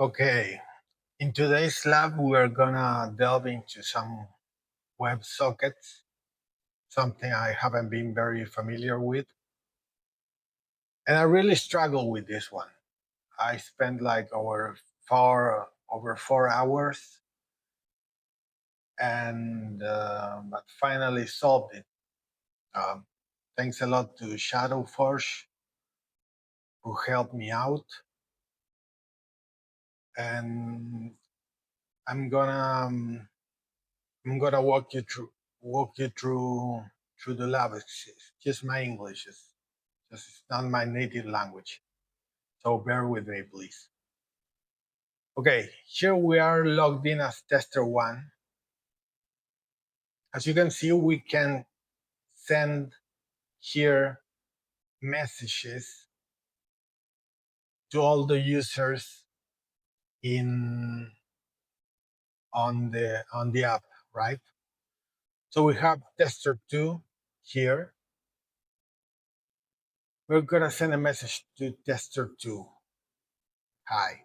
Okay, in today's lab, we're gonna delve into some WebSockets, something I haven't been very familiar with. And I really struggle with this one. I spent like over 4 hours and but finally solved it. Um, Thanks a lot to Shadowforge who helped me out. And I'm gonna um, I'm gonna walk you through the lab. It's just my English. It's not my native language. So bear with me, please. Okay, here we are logged in as tester one. As you can see, we can send here messages to all the users in on the app, right? So we have tester two here. We're gonna send a message to tester two. Hi.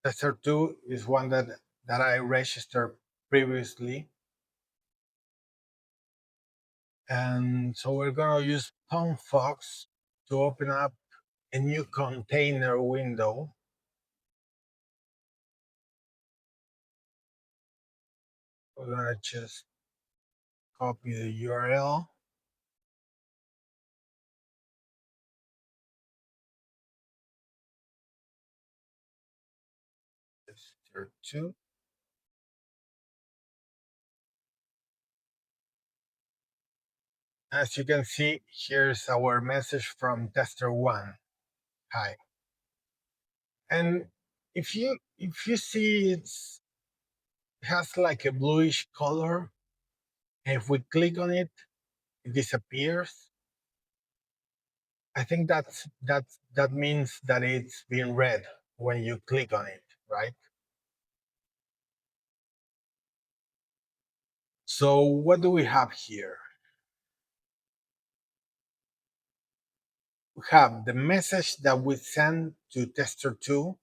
Tester two is one that I registered previously. And so we're going to use Fox to open up a new container window. We're going to just copy the URL. Tester 2. As you can see, here's our message from tester 1. Hi. And if you see it has like a bluish color, and if we click on it, it disappears. I think that means that it's being read when you click on it, right? So what do we have here? We have the message that we send to tester 2,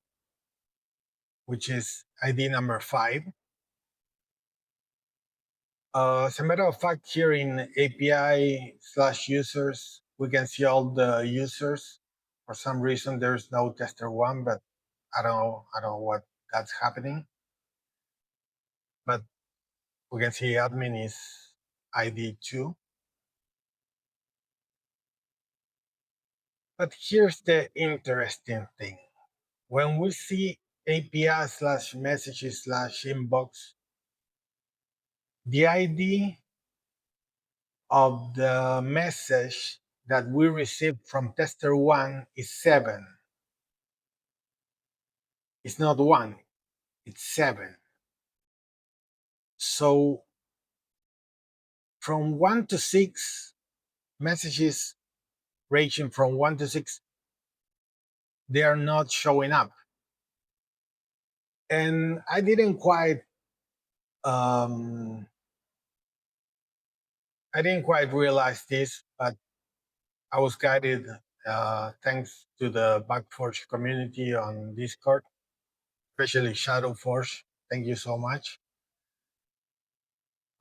which is ID number 5. As a matter of fact, here in API/users, we can see all the users. For some reason, there's no tester 1, but I don't know what that's happening. But we can see admin is ID 2. But here's the interesting thing. When we see API/messages/inbox, the ID of the message that we received from tester 1 is 7. It's not 1, it's 7. So from 1 to 6, messages ranging from 1 to 6, they are not showing up. And um, I didn't quite realize this, but I was guided thanks to the Bugforge community on Discord, especially Shadowforge. Thank you so much.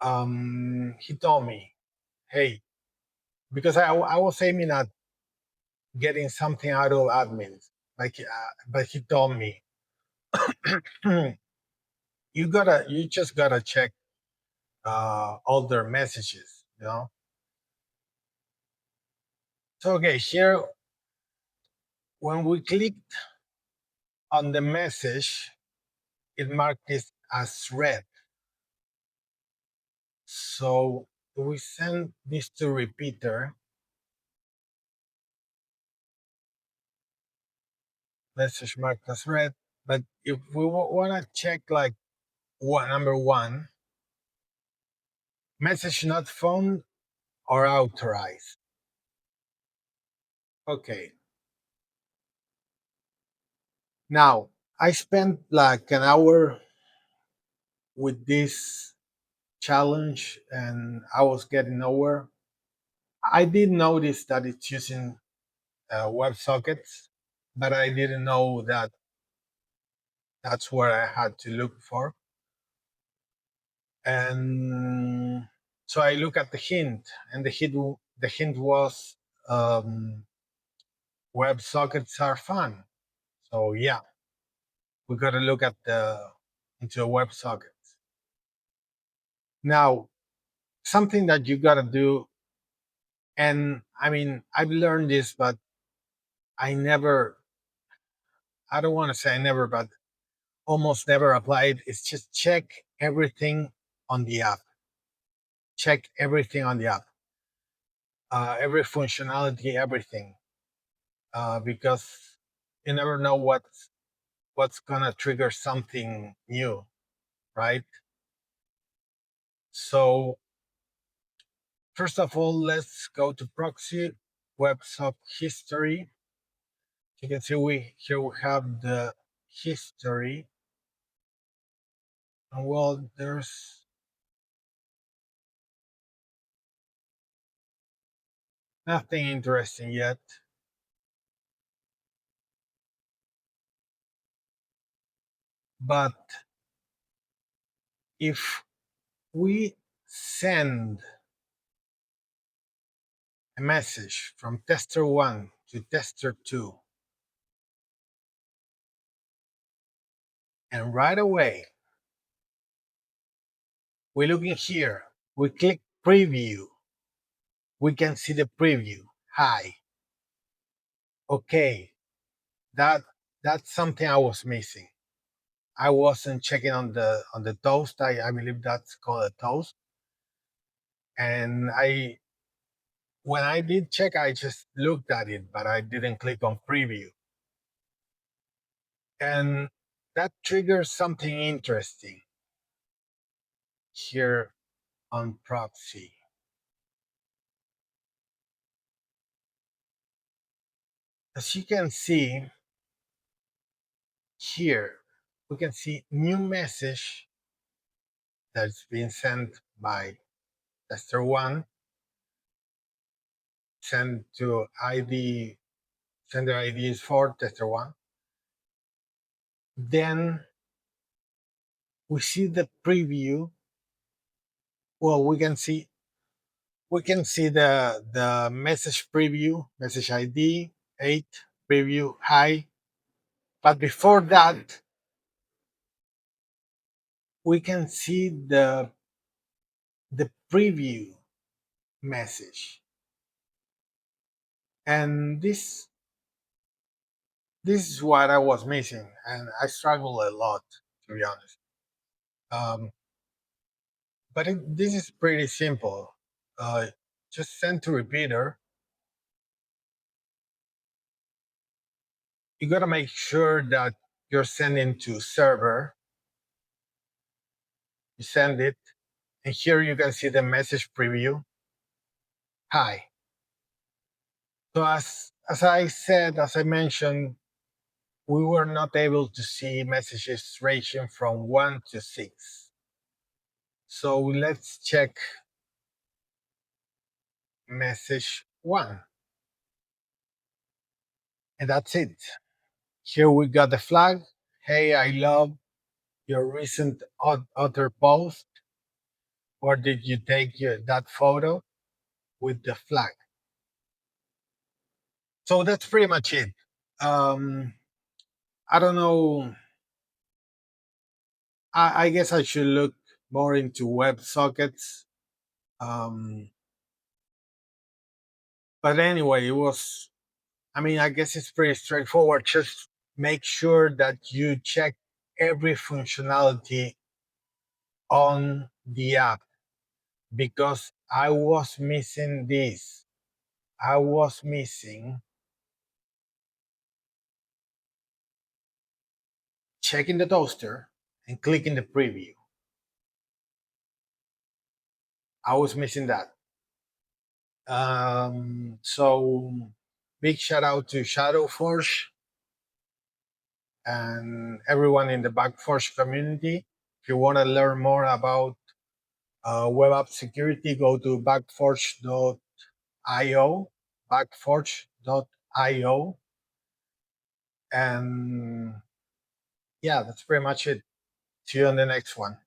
He told me, hey, because I was aiming at getting something out of admins, like, but he told me, you just gotta check all their messages, you know. So okay, here when we clicked on the message, it marked it as read. So we send this to repeater. Message marked as read. But if we want to check like number 1, message not found or authorized. Okay. Now I spent like an hour with this challenge and I was getting nowhere. I did notice that it's using WebSockets. but I didn't know that that's where I had to look for. And so I look at the hint, and the hint was WebSockets are fun. So yeah, we got to look at the into WebSockets. Now, something that you got to do, and I mean, I've learned this, but I never, I don't want to say I never, but almost never applied, is just check everything on the app. Check everything on the app, every functionality, everything, because you never know what's gonna trigger something new, right? So first of all, let's go to proxy WebSock history. You can see we have the history, and well, there's nothing interesting yet. But if we send a message from tester 1 to tester 2, and right away we look in here, we click preview, we can see the preview. Hi. Okay, that that's something I was missing. I wasn't checking on the toast. I believe that's called a toast. And I when I did check, I just looked at it, but I didn't click on preview. And that triggers something interesting here on proxy. As you can see here, we can see new message that's been sent by tester 1, sent to ID, sender ID is 4, tester 1. Then we see the preview. Well, we can see the message preview, message ID 8, preview hi. But before that, we can see the preview message. And this is what I was missing, and I struggle a lot, to be honest. Um, but this is pretty simple. Uh, just send to repeater. You gotta make sure that you're sending to server. You send it, and here you can see the message preview. Hi. So as I mentioned, we were not able to see messages ranging from 1 to 6. So let's check message 1. And that's it. Here we got the flag. Hey, I love your recent Otter post. Where did you take that photo with the flag? So that's pretty much it. Um, I don't know. I guess I should look more into WebSockets. Um, but anyway, it was, I mean, I guess it's pretty straightforward. Just make sure that you check every functionality on the app, because I was missing this. I was missing checking the toaster and clicking the preview. I was missing that. So big shout out to Shadowforge and everyone in the Bugforge community. If you want to learn more about web app security, go to bugforge.io, bugforge.io. And yeah, that's pretty much it. See you on the next one.